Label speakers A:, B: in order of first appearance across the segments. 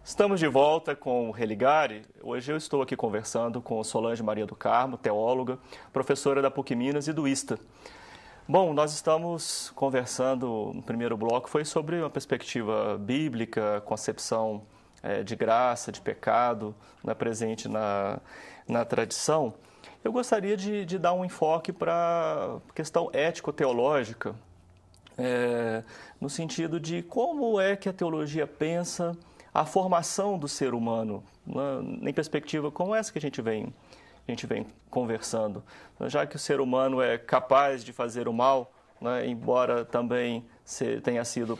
A: Estamos de volta com o Religare. Hoje eu estou aqui conversando com Solange Maria do Carmo, teóloga, professora da PUC Minas e do ISTA. Bom, nós estamos conversando, no primeiro bloco, foi sobre uma perspectiva bíblica, concepção de graça, de pecado, presente na tradição. Eu gostaria de dar um enfoque para a questão ético-teológica, no sentido de como é que a teologia pensa a formação do ser humano, em perspectiva como essa que a gente vem conversando. Já que o ser humano é capaz de fazer o mal, embora também tenha sido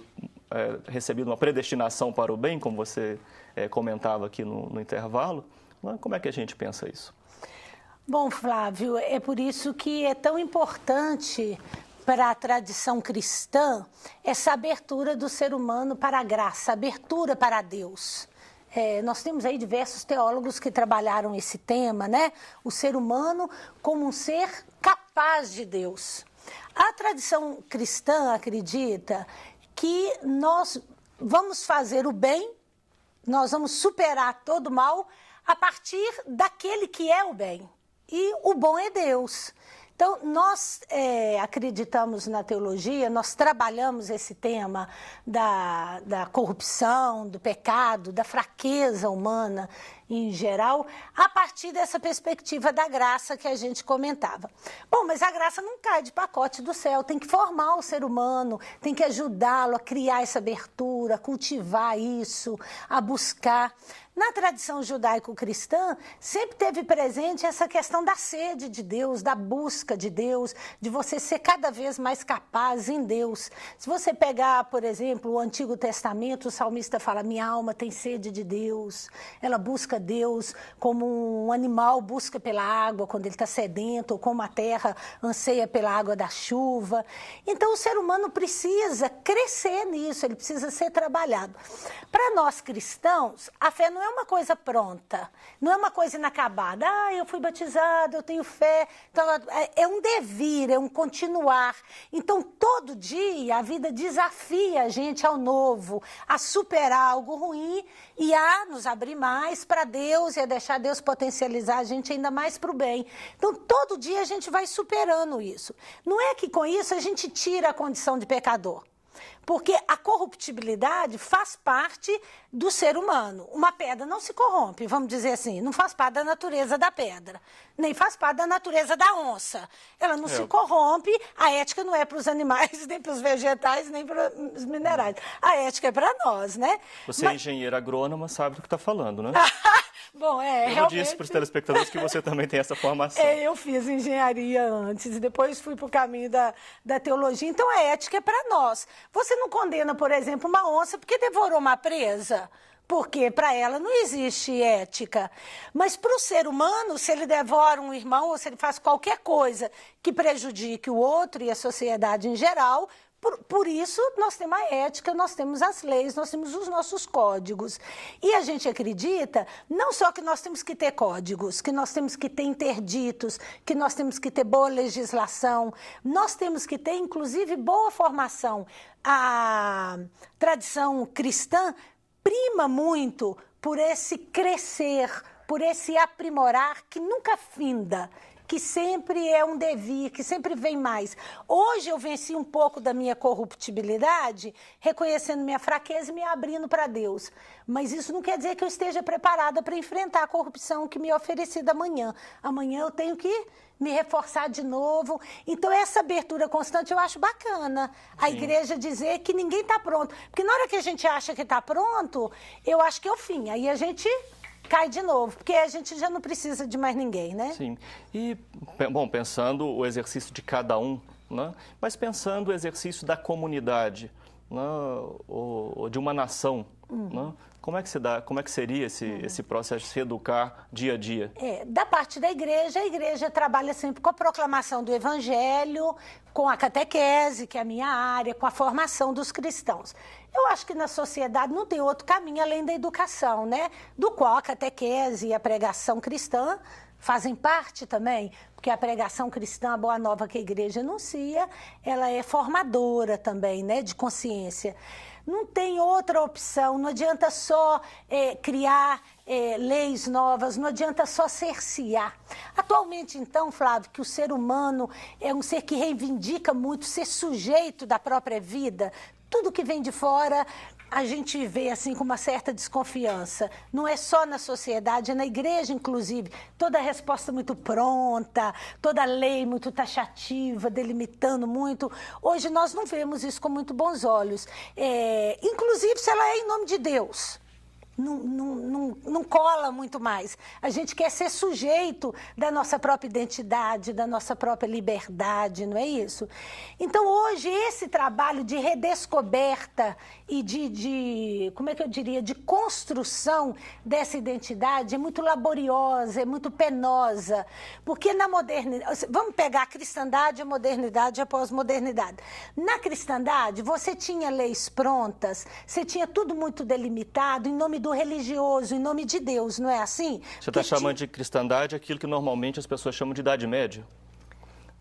A: recebido uma predestinação para o bem, como você comentava aqui no intervalo, como é que a gente pensa isso?
B: Bom, Flávio, é por isso que é tão importante para a tradição cristã essa abertura do ser humano para a graça, abertura para Deus. Nós temos aí diversos teólogos que trabalharam esse tema, né? O ser humano como um ser capaz de Deus. A tradição cristã acredita que nós vamos fazer o bem, nós vamos superar todo o mal a partir daquele que é o bem. E o bom é Deus. Então, nós acreditamos na teologia, nós trabalhamos esse tema da corrupção, do pecado, da fraqueza humana em geral, a partir dessa perspectiva da graça que a gente comentava. Bom, mas a graça não cai de pacote do céu, tem que formar o ser humano, tem que ajudá-lo a criar essa abertura, a cultivar isso, a buscar. Na tradição judaico-cristã, sempre teve presente essa questão da sede de Deus, da busca de Deus, de você ser cada vez mais capaz em Deus. Se você pegar, por exemplo, o Antigo Testamento, o salmista fala, minha alma tem sede de Deus, ela busca Deus como um animal busca pela água quando ele está sedento, ou como a terra anseia pela água da chuva. Então, o ser humano precisa crescer nisso, ele precisa ser trabalhado. Para nós cristãos, a fé não é uma coisa pronta, não é uma coisa inacabada. Eu fui batizado, eu tenho fé. Então, é um devir, é um continuar. Então, todo dia a vida desafia a gente ao novo, a superar algo ruim e a nos abrir mais para Deus e a deixar Deus potencializar a gente ainda mais para o bem. Então, todo dia a gente vai superando isso. Não é que com isso a gente tira a condição de pecador. Porque a corruptibilidade faz parte do ser humano. Uma pedra não se corrompe, vamos dizer assim, não faz parte da natureza da pedra, nem faz parte da natureza da onça. Ela não se corrompe, a ética não é para os animais, nem para os vegetais, nem para os minerais. A ética é para nós, né?
A: Você é engenheira agrônoma, sabe do que está falando, né?
B: Bom,
A: eu
B: realmente...
A: disse para os telespectadores que você também tem essa formação.
B: Eu fiz engenharia antes e depois fui para o caminho da teologia. Então, a ética é para nós. Você não condena, por exemplo, uma onça porque devorou uma presa, porque para ela não existe ética. Mas para o ser humano, se ele devora um irmão ou se ele faz qualquer coisa que prejudique o outro e a sociedade em geral... Por isso, nós temos a ética, nós temos as leis, nós temos os nossos códigos. E a gente acredita, não só que nós temos que ter códigos, que nós temos que ter interditos, que nós temos que ter boa legislação, nós temos que ter, inclusive, boa formação. A tradição cristã prima muito por esse crescer, por esse aprimorar que nunca finda, que sempre é um devir, que sempre vem mais. Hoje eu venci um pouco da minha corruptibilidade, reconhecendo minha fraqueza e me abrindo para Deus. Mas isso não quer dizer que eu esteja preparada para enfrentar a corrupção que me é oferecida amanhã. Amanhã eu tenho que me reforçar de novo. Então, essa abertura constante eu acho bacana. A igreja dizer que ninguém está pronto. Porque na hora que a gente acha que está pronto, eu acho que é o fim. Aí a gente... cai de novo, porque a gente já não precisa de mais ninguém, né?
A: Sim. E, bom, pensando o exercício de cada um, né? Mas pensando o exercício da comunidade, né? ou de uma nação, né? Como é que seria esse processo de se educar dia a dia?
B: Da parte da igreja, a igreja trabalha sempre com a proclamação do evangelho, com a catequese, que é a minha área, com a formação dos cristãos. Eu acho que na sociedade não tem outro caminho além da educação, né? Do qual a catequese e a pregação cristã fazem parte também, porque a pregação cristã, a boa nova que a igreja anuncia, ela é formadora também, né, de consciência. Não tem outra opção, não adianta só criar leis novas, não adianta só cercear. Atualmente, então, Flávio, que o ser humano é um ser que reivindica muito ser sujeito da própria vida, tudo que vem de fora a gente vê assim com uma certa desconfiança. Não é só na sociedade, é na igreja, inclusive. Toda resposta muito pronta, toda lei muito taxativa, delimitando muito. Hoje nós não vemos isso com muito bons olhos. Inclusive se ela é em nome de Deus. Não cola muito mais. A gente quer ser sujeito da nossa própria identidade, da nossa própria liberdade, não é isso? Então, hoje, esse trabalho de redescoberta e como é que eu diria, de construção dessa identidade é muito laboriosa, é muito penosa, porque na modernidade, vamos pegar a cristandade, a modernidade e a pós-modernidade. Na cristandade, você tinha leis prontas, você tinha tudo muito delimitado, em nome do religioso, em nome de Deus, não é assim?
A: Você está chamando de cristandade aquilo que normalmente as pessoas chamam de Idade Média?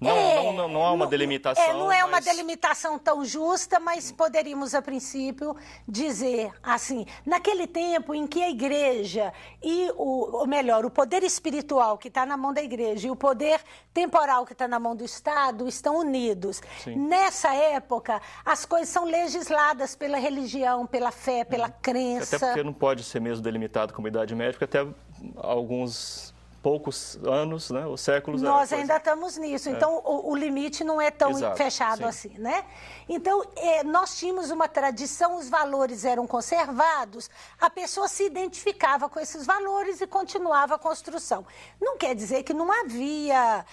A: Não há uma delimitação.
B: Não é uma delimitação tão justa, mas poderíamos, a princípio, dizer assim, naquele tempo em que a igreja e, ou melhor, o poder espiritual que está na mão da igreja e o poder temporal que está na mão do Estado estão unidos.
A: Sim.
B: Nessa época, as coisas são legisladas pela religião, pela fé, pela crença.
A: Até porque não pode ser mesmo delimitado como Idade Média, porque até alguns poucos anos, né, ou séculos...
B: Nós ainda estamos nisso, então o limite não é tão fechado assim, né? Então, nós tínhamos uma tradição, os valores eram conservados, a pessoa se identificava com esses valores e continuava a construção. Não quer dizer que não havia,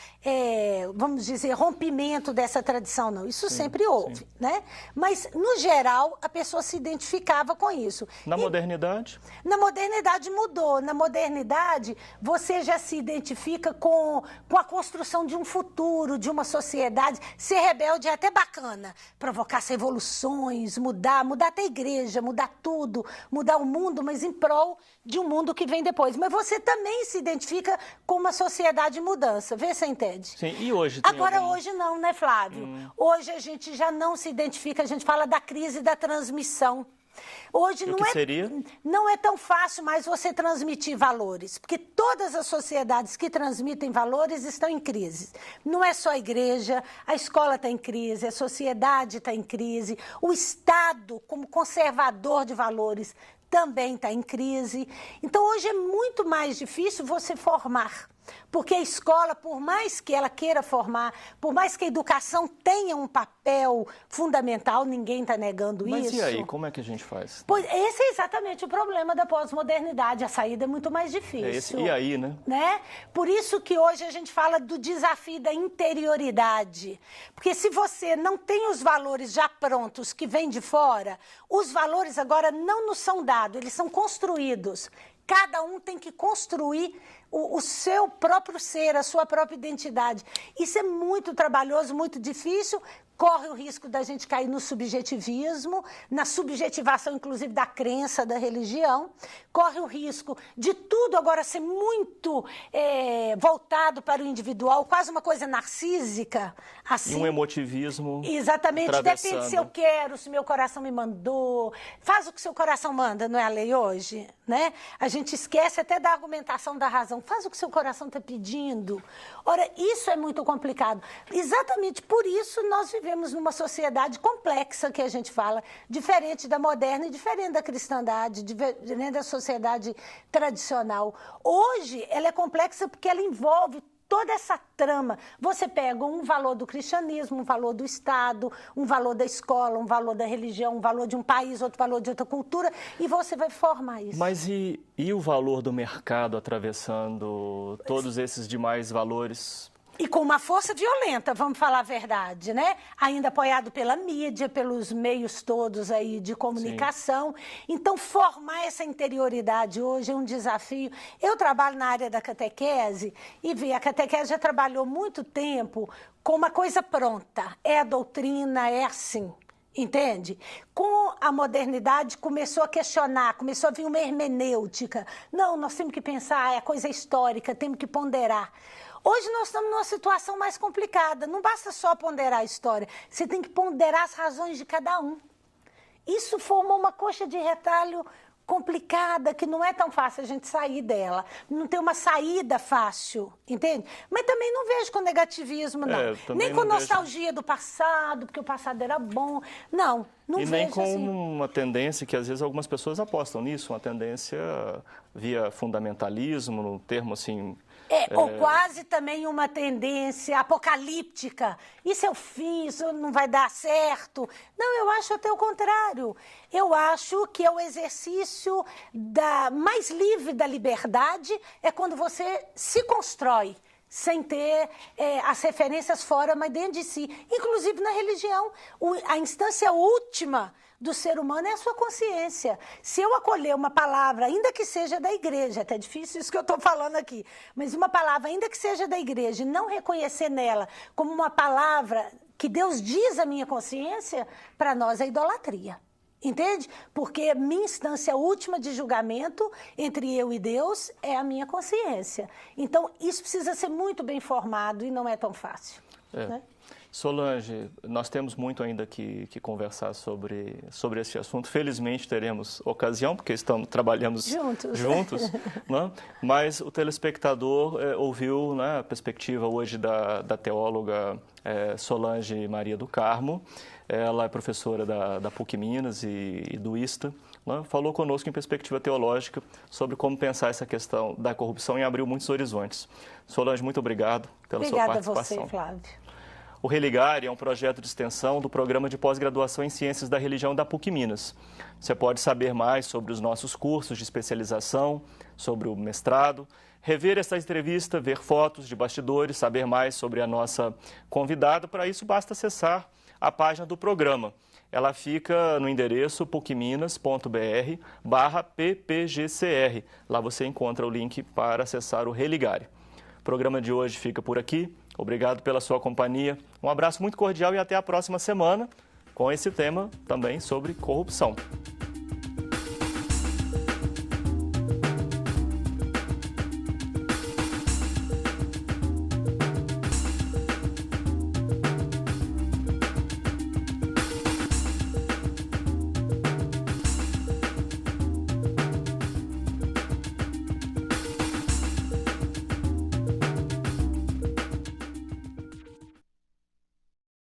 B: vamos dizer, rompimento dessa tradição, não. Isso sempre houve, né? Mas, no geral, a pessoa se identificava com isso.
A: Na modernidade?
B: Na modernidade mudou. Na modernidade, você já se identifica com a construção de um futuro, de uma sociedade. Ser rebelde é até bacana, provocar as revoluções, mudar até a igreja, mudar tudo, mudar o mundo, mas em prol de um mundo que vem depois. Mas você também se identifica com uma sociedade em mudança. Vê se entende?
A: Sim, e hoje?
B: Agora, hoje não, né, Flávio? Hoje a gente já não se identifica, a gente fala da crise da transmissão. Hoje não é tão fácil mais você transmitir valores, porque todas as sociedades que transmitem valores estão em crise. Não é só a igreja, a escola está em crise, a sociedade está em crise, o Estado, como conservador de valores, também está em crise. Então, hoje é muito mais difícil você formar. Porque a escola, por mais que ela queira formar, por mais que a educação tenha um papel fundamental, ninguém está negando isso.
A: Mas e aí, como é que a gente faz?
B: Pois esse é exatamente o problema da pós-modernidade, a saída é muito mais difícil.
A: E aí, né?
B: Por isso que hoje a gente fala do desafio da interioridade. Porque se você não tem os valores já prontos que vêm de fora, os valores agora não nos são dados, eles são construídos. Cada um tem que construir o seu próprio ser, a sua própria identidade. Isso é muito trabalhoso, muito difícil, corre o risco da gente cair no subjetivismo, na subjetivação, inclusive, da crença, da religião, corre o risco de tudo agora ser muito voltado para o individual, quase uma coisa narcísica. Assim.
A: E um emotivismo.
B: Exatamente, depende se eu quero, se meu coração me mandou. Faz o que seu coração manda, não é a lei hoje? Né? A gente esquece até da argumentação da razão. Faz o que seu coração está pedindo. Ora, isso é muito complicado. Exatamente por isso nós vivemos numa sociedade complexa, que a gente fala, diferente da moderna e diferente da cristandade, diferente da sociedade tradicional. Hoje, ela é complexa porque ela envolve toda essa trama. Você pega um valor do cristianismo, um valor do Estado, um valor da escola, um valor da religião, um valor de um país, outro valor de outra cultura, e você vai formar isso.
A: Mas e o valor do mercado atravessando todos esses demais valores?
B: E com uma força violenta, vamos falar a verdade, né? Ainda apoiado pela mídia, pelos meios todos aí de comunicação. Sim. Então, formar essa interioridade hoje é um desafio. Eu trabalho na área da catequese e a catequese já trabalhou muito tempo com uma coisa pronta. É a doutrina, é assim. Entende? Com a modernidade começou a questionar, começou a vir uma hermenêutica. Não, nós temos que pensar, é coisa histórica, temos que ponderar. Hoje nós estamos numa situação mais complicada. Não basta só ponderar a história, você tem que ponderar as razões de cada um. Isso formou uma coxa de retalho complicada, que não é tão fácil a gente sair dela. Não tem uma saída fácil, entende? Mas também não vejo com negativismo, não. Nem com nostalgia do passado, porque o passado era bom. Não, não vejo
A: assim. E nem com
B: assim.
A: uma tendência que às vezes algumas pessoas apostam nisso, uma tendência via fundamentalismo, no termo assim...
B: Ou quase também uma tendência apocalíptica. Isso é o fim, isso não vai dar certo. Não, eu acho até o contrário. Eu acho que é o exercício mais livre da liberdade é quando você se constrói, sem ter as referências fora, mas dentro de si. Inclusive na religião, a instância última do ser humano é a sua consciência. Se eu acolher uma palavra, ainda que seja da igreja, é até difícil isso que eu estou falando aqui, mas uma palavra, ainda que seja da igreja, e não reconhecer nela como uma palavra que Deus diz à minha consciência, para nós é idolatria. Entende? Porque minha instância última de julgamento entre eu e Deus é a minha consciência. Então, isso precisa ser muito bem formado e não é tão fácil. Né?
A: Solange, nós temos muito ainda que conversar sobre esse assunto. Felizmente teremos ocasião, porque trabalhamos juntos né? Mas o telespectador ouviu, né, a perspectiva hoje da teóloga Solange Maria do Carmo. Ela é professora da PUC Minas e do ISTA. Né? Falou conosco em perspectiva teológica sobre como pensar essa questão da corrupção e abriu muitos horizontes. Solange, muito obrigado pela sua participação.
B: Obrigada a você, Flávio.
A: O Religare é um projeto de extensão do Programa de Pós-Graduação em Ciências da Religião da PUC Minas. Você pode saber mais sobre os nossos cursos de especialização, sobre o mestrado, rever essa entrevista, ver fotos de bastidores, saber mais sobre a nossa convidada. Para isso, basta acessar a página do programa. Ela fica no endereço pucminas.br/ppgcr. Lá você encontra o link para acessar o Religare. O programa de hoje fica por aqui. Obrigado pela sua companhia. Um abraço muito cordial e até a próxima semana com esse tema também sobre corrupção.